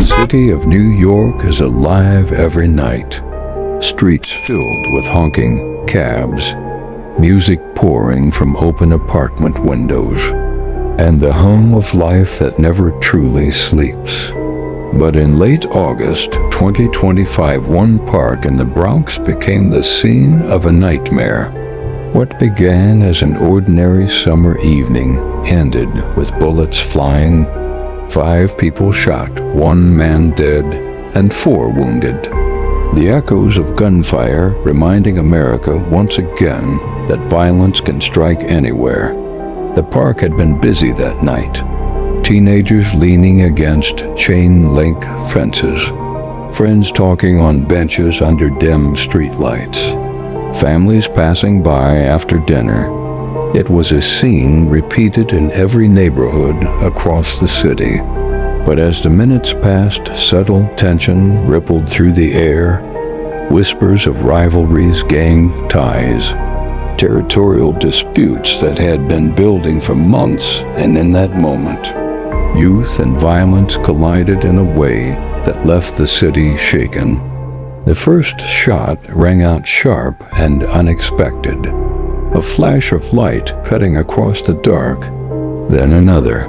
city of New York is alive every night. Streets filled with honking cabs, music pouring from open apartment windows, and the hum of life that never truly sleeps. But in late August 2025, one park in the Bronx became the scene of a nightmare. What began as an ordinary summer evening ended with bullets flying, 5 people shot, 1 man dead, and 4 wounded. The echoes of gunfire reminding America once again that violence can strike anywhere. The park had been busy that night. Teenagers leaning against chain-link fences, friends talking on benches under dim streetlights, families passing by after dinner. It was a scene repeated in every neighborhood across the city. But as the minutes passed, subtle tension rippled through the air, whispers of rivalries, gang ties, territorial disputes that had been building for months, and in that moment, youth and violence collided in a way that left the city shaken. The first shot rang out sharp and unexpected, a flash of light cutting across the dark, then another,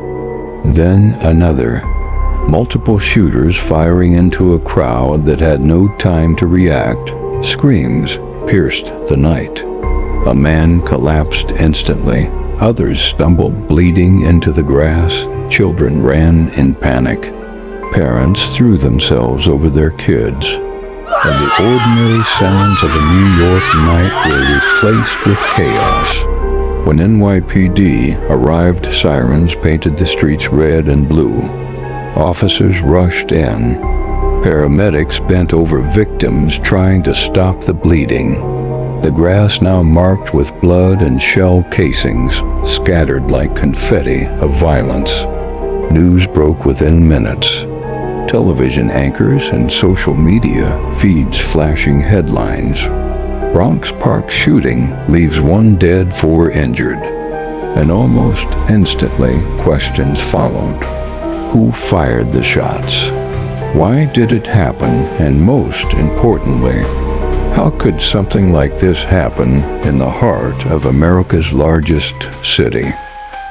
multiple shooters firing into a crowd that had no time to react. Screams pierced the night. A man collapsed instantly. Others stumbled, bleeding into the grass. Children ran in panic. Parents threw themselves over their kids. And the ordinary sounds of a New York night were replaced with chaos. When NYPD arrived, sirens painted the streets red and blue. Officers rushed in. Paramedics bent over victims trying to stop the bleeding. The grass now marked with blood and shell casings, scattered like confetti of violence. News broke within minutes. Television anchors and social media feeds flashing headlines. Bronx Park shooting leaves 1 dead, 4 injured. And almost instantly, questions followed. Who fired the shots? Why did it happen? And most importantly, how could something like this happen in the heart of America's largest city?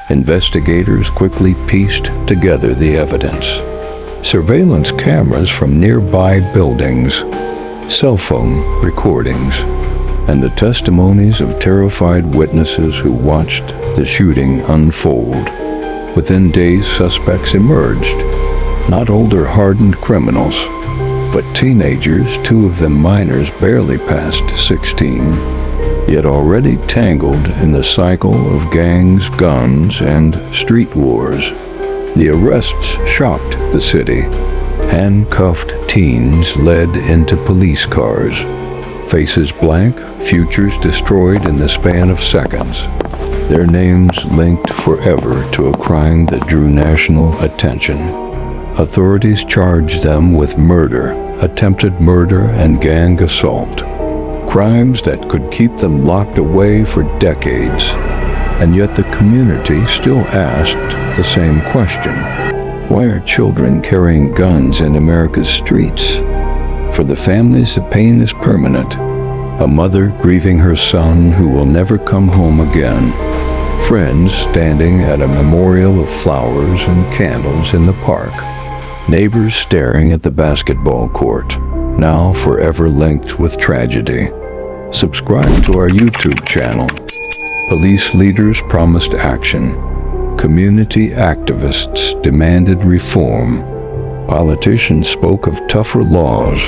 Investigators quickly pieced together the evidence. Surveillance cameras from nearby buildings, cell phone recordings, and the testimonies of terrified witnesses who watched the shooting unfold. Within days, suspects emerged, not older hardened criminals, but teenagers, 2 of them minors barely past 16, yet already tangled in the cycle of gangs, guns, and street wars. The arrests shocked the city. Handcuffed teens led into police cars. Faces blank, futures destroyed in the span of seconds. Their names linked forever to a crime that drew national attention. Authorities charged them with murder, attempted murder, and gang assault. Crimes that could keep them locked away for decades. And yet the community still asked the same question. Why are children carrying guns in America's streets? For the families, the pain is permanent. A mother grieving her son who will never come home again. Friends standing at a memorial of flowers and candles in the park. Neighbors staring at the basketball court, now forever linked with tragedy. Subscribe to our YouTube channel. Police leaders promised action. Community activists demanded reform. Politicians spoke of tougher laws.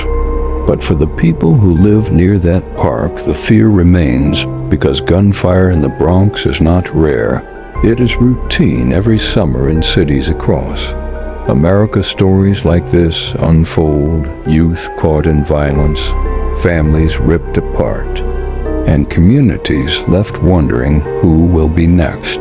But for the people who live near that park, the fear remains, because gunfire in the Bronx is not rare. It is routine every summer in cities across America. Stories like this unfold, youth caught in violence, families ripped apart, and communities left wondering who will be next.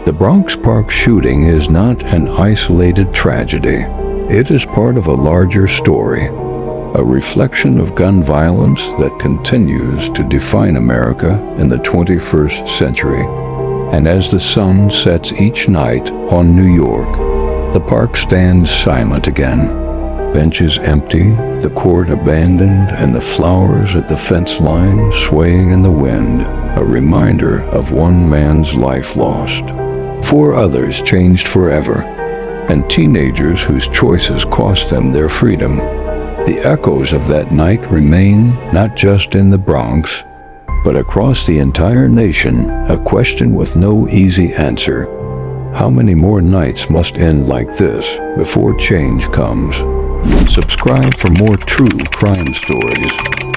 The Bronx Park shooting is not an isolated tragedy. It is part of a larger story, a reflection of gun violence that continues to define America in the 21st century. And as the sun sets each night on New York, the park stands silent again, benches empty, the court abandoned, and the flowers at the fence line swaying in the wind, a reminder of one man's life lost. 4 others changed forever, and teenagers whose choices cost them their freedom. The echoes of that night remain not just in the Bronx, but across the entire nation, a question with no easy answer. How many more nights must end like this before change comes? Subscribe for more true crime stories.